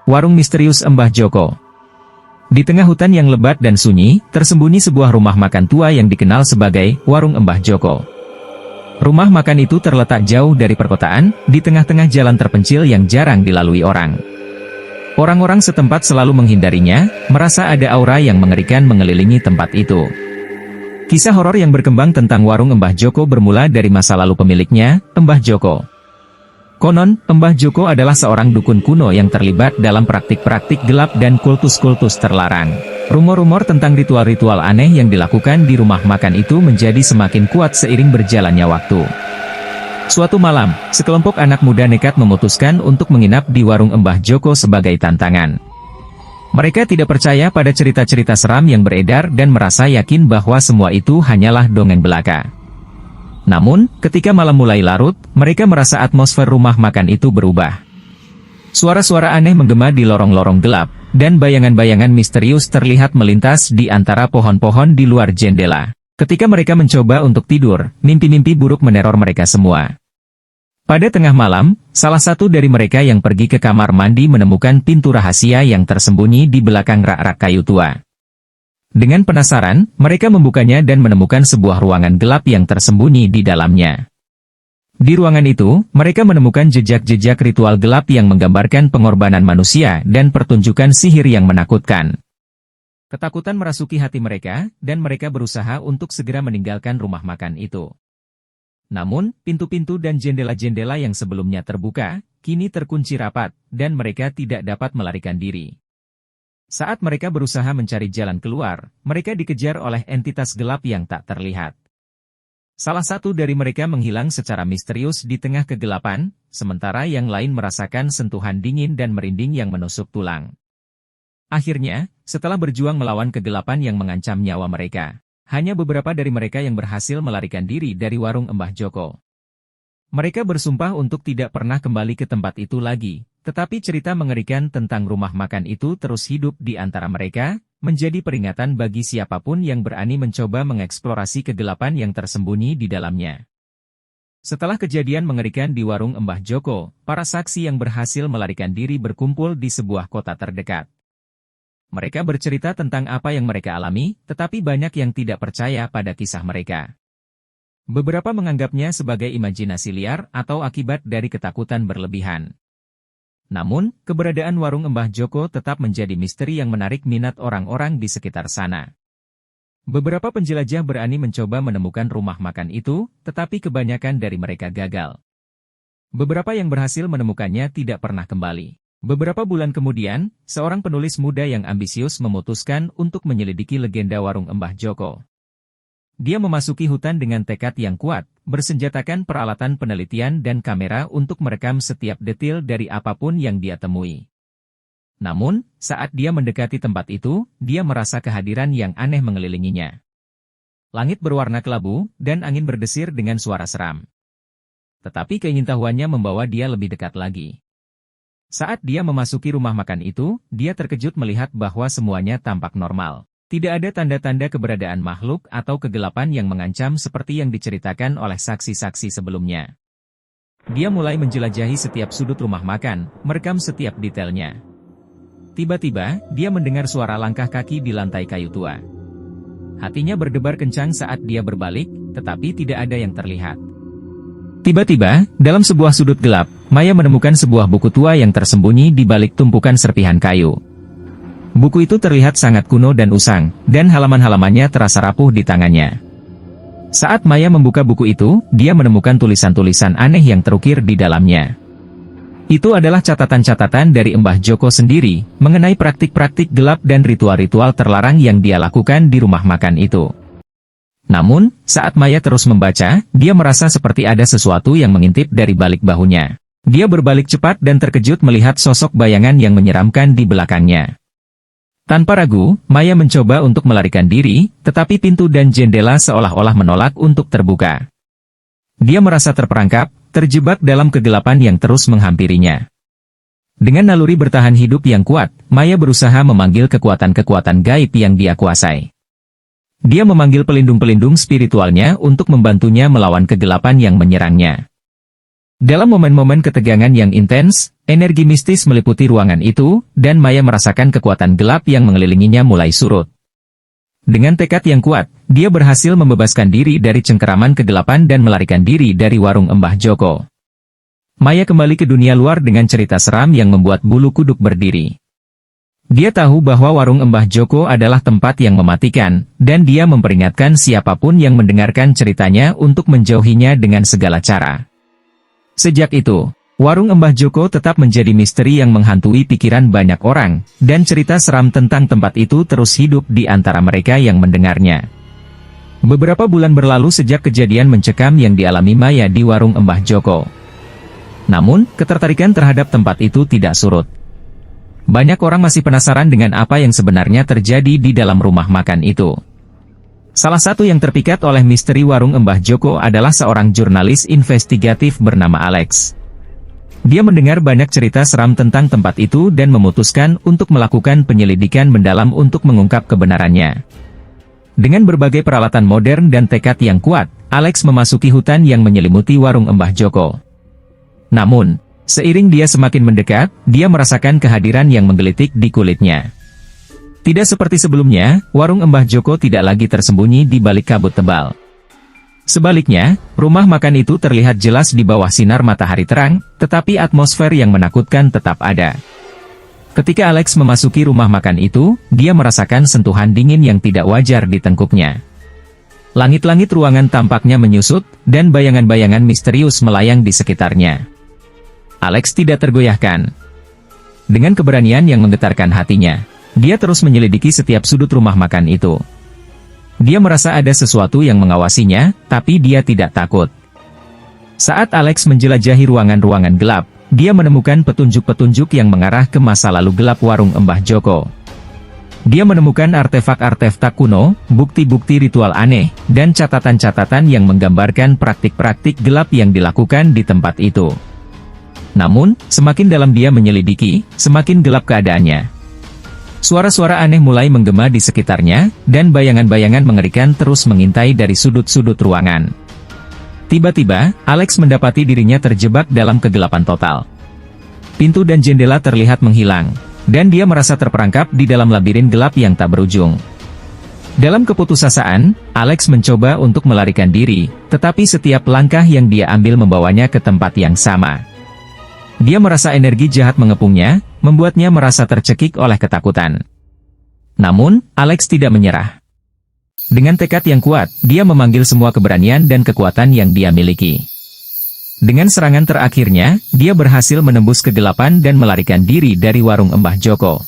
Warung misterius Mbah Joko. Di tengah hutan yang lebat dan sunyi, tersembunyi sebuah rumah makan tua yang dikenal sebagai Warung Mbah Joko. Rumah makan itu terletak jauh dari perkotaan, di tengah-tengah jalan terpencil yang jarang dilalui orang. Orang-orang setempat selalu menghindarinya, merasa ada aura yang mengerikan mengelilingi tempat itu. Kisah horor yang berkembang tentang Warung Mbah Joko bermula dari masa lalu pemiliknya, Mbah Joko. Konon, Mbah Joko adalah seorang dukun kuno yang terlibat dalam praktik-praktik gelap dan kultus-kultus terlarang. Rumor-rumor tentang ritual-ritual aneh yang dilakukan di rumah makan itu menjadi semakin kuat seiring berjalannya waktu. Suatu malam, sekelompok anak muda nekat memutuskan untuk menginap di warung Mbah Joko sebagai tantangan. Mereka tidak percaya pada cerita-cerita seram yang beredar dan merasa yakin bahwa semua itu hanyalah dongeng belaka. Namun, ketika malam mulai larut, mereka merasa atmosfer rumah makan itu berubah. Suara-suara aneh menggema di lorong-lorong gelap, dan bayangan-bayangan misterius terlihat melintas di antara pohon-pohon di luar jendela. Ketika mereka mencoba untuk tidur, mimpi-mimpi buruk meneror mereka semua. Pada tengah malam, salah satu dari mereka yang pergi ke kamar mandi menemukan pintu rahasia yang tersembunyi di belakang rak-rak kayu tua. Dengan penasaran, mereka membukanya dan menemukan sebuah ruangan gelap yang tersembunyi di dalamnya. Di ruangan itu, mereka menemukan jejak-jejak ritual gelap yang menggambarkan pengorbanan manusia dan pertunjukan sihir yang menakutkan. Ketakutan merasuki hati mereka, dan mereka berusaha untuk segera meninggalkan rumah makan itu. Namun, pintu-pintu dan jendela-jendela yang sebelumnya terbuka, kini terkunci rapat, dan mereka tidak dapat melarikan diri. Saat mereka berusaha mencari jalan keluar, mereka dikejar oleh entitas gelap yang tak terlihat. Salah satu dari mereka menghilang secara misterius di tengah kegelapan, sementara yang lain merasakan sentuhan dingin dan merinding yang menusuk tulang. Akhirnya, setelah berjuang melawan kegelapan yang mengancam nyawa mereka, hanya beberapa dari mereka yang berhasil melarikan diri dari warung Mbah Joko. Mereka bersumpah untuk tidak pernah kembali ke tempat itu lagi. Tetapi cerita mengerikan tentang rumah makan itu terus hidup di antara mereka, menjadi peringatan bagi siapapun yang berani mencoba mengeksplorasi kegelapan yang tersembunyi di dalamnya. Setelah kejadian mengerikan di warung Mbah Joko, para saksi yang berhasil melarikan diri berkumpul di sebuah kota terdekat. Mereka bercerita tentang apa yang mereka alami, tetapi banyak yang tidak percaya pada kisah mereka. Beberapa menganggapnya sebagai imajinasi liar atau akibat dari ketakutan berlebihan. Namun, keberadaan warung Mbah Joko tetap menjadi misteri yang menarik minat orang-orang di sekitar sana. Beberapa penjelajah berani mencoba menemukan rumah makan itu, tetapi kebanyakan dari mereka gagal. Beberapa yang berhasil menemukannya tidak pernah kembali. Beberapa bulan kemudian, seorang penulis muda yang ambisius memutuskan untuk menyelidiki legenda warung Mbah Joko. Dia memasuki hutan dengan tekad yang kuat, bersenjatakan peralatan penelitian dan kamera untuk merekam setiap detil dari apapun yang dia temui. Namun, saat dia mendekati tempat itu, dia merasa kehadiran yang aneh mengelilinginya. Langit berwarna kelabu, dan angin berdesir dengan suara seram. Tetapi keingintahuannya membawa dia lebih dekat lagi. Saat dia memasuki rumah makan itu, dia terkejut melihat bahwa semuanya tampak normal. Tidak ada tanda-tanda keberadaan makhluk atau kegelapan yang mengancam seperti yang diceritakan oleh saksi-saksi sebelumnya. Dia mulai menjelajahi setiap sudut rumah makan, merekam setiap detailnya. Tiba-tiba, dia mendengar suara langkah kaki di lantai kayu tua. Hatinya berdebar kencang saat dia berbalik, tetapi tidak ada yang terlihat. Tiba-tiba, dalam sebuah sudut gelap, Maya menemukan sebuah buku tua yang tersembunyi di balik tumpukan serpihan kayu. Buku itu terlihat sangat kuno dan usang, dan halaman-halamannya terasa rapuh di tangannya. Saat Maya membuka buku itu, dia menemukan tulisan-tulisan aneh yang terukir di dalamnya. Itu adalah catatan-catatan dari Mbah Joko sendiri, mengenai praktik-praktik gelap dan ritual-ritual terlarang yang dia lakukan di rumah makan itu. Namun, saat Maya terus membaca, dia merasa seperti ada sesuatu yang mengintip dari balik bahunya. Dia berbalik cepat dan terkejut melihat sosok bayangan yang menyeramkan di belakangnya. Tanpa ragu, Maya mencoba untuk melarikan diri, tetapi pintu dan jendela seolah-olah menolak untuk terbuka. Dia merasa terperangkap, terjebak dalam kegelapan yang terus menghampirinya. Dengan naluri bertahan hidup yang kuat, Maya berusaha memanggil kekuatan-kekuatan gaib yang dia kuasai. Dia memanggil pelindung-pelindung spiritualnya untuk membantunya melawan kegelapan yang menyerangnya. Dalam momen-momen ketegangan yang intens, energi mistis meliputi ruangan itu, dan Maya merasakan kekuatan gelap yang mengelilinginya mulai surut. Dengan tekad yang kuat, dia berhasil membebaskan diri dari cengkeraman kegelapan dan melarikan diri dari warung Mbah Joko. Maya kembali ke dunia luar dengan cerita seram yang membuat bulu kuduk berdiri. Dia tahu bahwa warung Mbah Joko adalah tempat yang mematikan, dan dia memperingatkan siapapun yang mendengarkan ceritanya untuk menjauhinya dengan segala cara. Sejak itu, warung Mbah Joko tetap menjadi misteri yang menghantui pikiran banyak orang, dan cerita seram tentang tempat itu terus hidup di antara mereka yang mendengarnya. Beberapa bulan berlalu sejak kejadian mencekam yang dialami Maya di warung Mbah Joko. Namun, ketertarikan terhadap tempat itu tidak surut. Banyak orang masih penasaran dengan apa yang sebenarnya terjadi di dalam rumah makan itu. Salah satu yang terpikat oleh misteri warung Mbah Joko adalah seorang jurnalis investigatif bernama Alex. Dia mendengar banyak cerita seram tentang tempat itu dan memutuskan untuk melakukan penyelidikan mendalam untuk mengungkap kebenarannya. Dengan berbagai peralatan modern dan tekad yang kuat, Alex memasuki hutan yang menyelimuti warung Mbah Joko. Namun, seiring dia semakin mendekat, dia merasakan kehadiran yang menggelitik di kulitnya. Tidak seperti sebelumnya, warung Mbah Joko tidak lagi tersembunyi di balik kabut tebal. Sebaliknya, rumah makan itu terlihat jelas di bawah sinar matahari terang, tetapi atmosfer yang menakutkan tetap ada. Ketika Alex memasuki rumah makan itu, dia merasakan sentuhan dingin yang tidak wajar di tengkuknya. Langit-langit ruangan tampaknya menyusut, dan bayangan-bayangan misterius melayang di sekitarnya. Alex tidak tergoyahkan. Dengan keberanian yang menggetarkan hatinya, dia terus menyelidiki setiap sudut rumah makan itu. Dia merasa ada sesuatu yang mengawasinya, tapi dia tidak takut. Saat Alex menjelajahi ruangan-ruangan gelap, dia menemukan petunjuk-petunjuk yang mengarah ke masa lalu gelap warung Mbah Joko. Dia menemukan artefak-artefak kuno, bukti-bukti ritual aneh, dan catatan-catatan yang menggambarkan praktik-praktik gelap yang dilakukan di tempat itu. Namun, semakin dalam dia menyelidiki, semakin gelap keadaannya. Suara-suara aneh mulai menggema di sekitarnya, dan bayangan-bayangan mengerikan terus mengintai dari sudut-sudut ruangan. Tiba-tiba, Alex mendapati dirinya terjebak dalam kegelapan total. Pintu dan jendela terlihat menghilang, dan dia merasa terperangkap di dalam labirin gelap yang tak berujung. Dalam keputusasaan, Alex mencoba untuk melarikan diri, tetapi setiap langkah yang dia ambil membawanya ke tempat yang sama. Dia merasa energi jahat mengepungnya, membuatnya merasa tercekik oleh ketakutan. Namun, Alex tidak menyerah. Dengan tekad yang kuat, dia memanggil semua keberanian dan kekuatan yang dia miliki. Dengan serangan terakhirnya, dia berhasil menembus kegelapan dan melarikan diri dari warung Mbah Joko.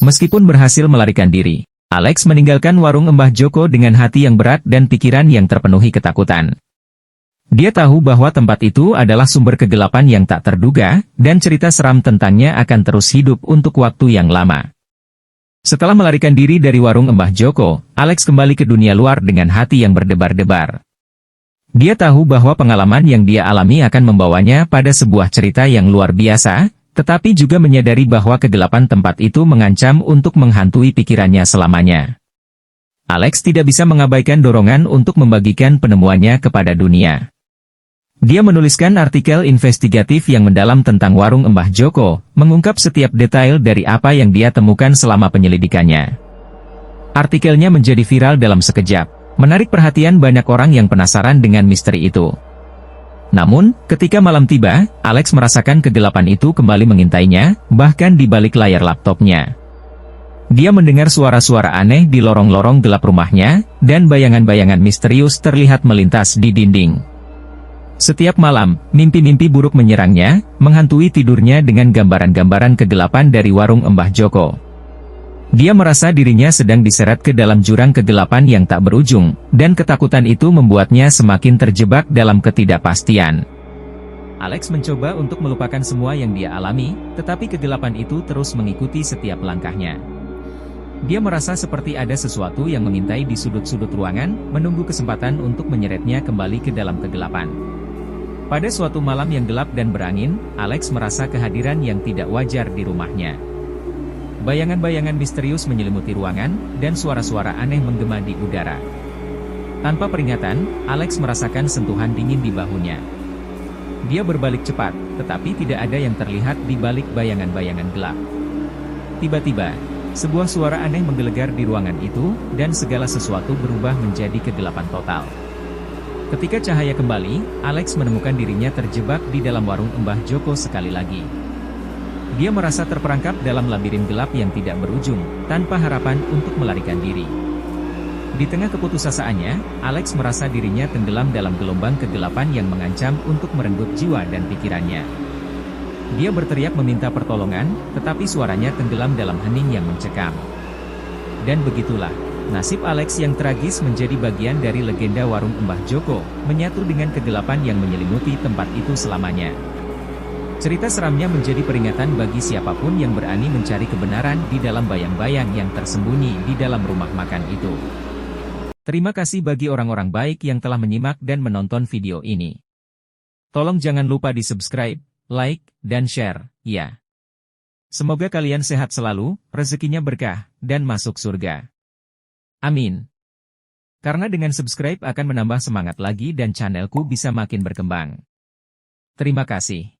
Meskipun berhasil melarikan diri, Alex meninggalkan warung Mbah Joko dengan hati yang berat dan pikiran yang terpenuhi ketakutan. Dia tahu bahwa tempat itu adalah sumber kegelapan yang tak terduga, dan cerita seram tentangnya akan terus hidup untuk waktu yang lama. Setelah melarikan diri dari warung Mbah Joko, Alex kembali ke dunia luar dengan hati yang berdebar-debar. Dia tahu bahwa pengalaman yang dia alami akan membawanya pada sebuah cerita yang luar biasa, tetapi juga menyadari bahwa kegelapan tempat itu mengancam untuk menghantui pikirannya selamanya. Alex tidak bisa mengabaikan dorongan untuk membagikan penemuannya kepada dunia. Dia menuliskan artikel investigatif yang mendalam tentang warung Mbah Joko, mengungkap setiap detail dari apa yang dia temukan selama penyelidikannya. Artikelnya menjadi viral dalam sekejap, menarik perhatian banyak orang yang penasaran dengan misteri itu. Namun, ketika malam tiba, Alex merasakan kegelapan itu kembali mengintainya, bahkan di balik layar laptopnya. Dia mendengar suara-suara aneh di lorong-lorong gelap rumahnya, dan bayangan-bayangan misterius terlihat melintas di dinding. Setiap malam, mimpi-mimpi buruk menyerangnya, menghantui tidurnya dengan gambaran-gambaran kegelapan dari warung Mbah Joko. Dia merasa dirinya sedang diseret ke dalam jurang kegelapan yang tak berujung, dan ketakutan itu membuatnya semakin terjebak dalam ketidakpastian. Alex mencoba untuk melupakan semua yang dia alami, tetapi kegelapan itu terus mengikuti setiap langkahnya. Dia merasa seperti ada sesuatu yang mengintai di sudut-sudut ruangan, menunggu kesempatan untuk menyeretnya kembali ke dalam kegelapan. Pada suatu malam yang gelap dan berangin, Alex merasa kehadiran yang tidak wajar di rumahnya. Bayangan-bayangan misterius menyelimuti ruangan, dan suara-suara aneh menggema di udara. Tanpa peringatan, Alex merasakan sentuhan dingin di bahunya. Dia berbalik cepat, tetapi tidak ada yang terlihat di balik bayangan-bayangan gelap. Tiba-tiba, sebuah suara aneh menggelegar di ruangan itu, dan segala sesuatu berubah menjadi kegelapan total. Ketika cahaya kembali, Alex menemukan dirinya terjebak di dalam warung Mbah Joko sekali lagi. Dia merasa terperangkap dalam labirin gelap yang tidak berujung, tanpa harapan untuk melarikan diri. Di tengah keputusasanya, Alex merasa dirinya tenggelam dalam gelombang kegelapan yang mengancam untuk merenggut jiwa dan pikirannya. Dia berteriak meminta pertolongan, tetapi suaranya tenggelam dalam hening yang mencekam. Dan begitulah, nasib Alex yang tragis menjadi bagian dari legenda warung Mbah Joko, menyatu dengan kegelapan yang menyelimuti tempat itu selamanya. Cerita seramnya menjadi peringatan bagi siapapun yang berani mencari kebenaran di dalam bayang-bayang yang tersembunyi di dalam rumah makan itu. Terima kasih bagi orang-orang baik yang telah menyimak dan menonton video ini. Tolong jangan lupa di subscribe, like, dan share, ya. Semoga kalian sehat selalu, rezekinya berkah, dan masuk surga. Amin. Karena dengan subscribe akan menambah semangat lagi dan channelku bisa makin berkembang. Terima kasih.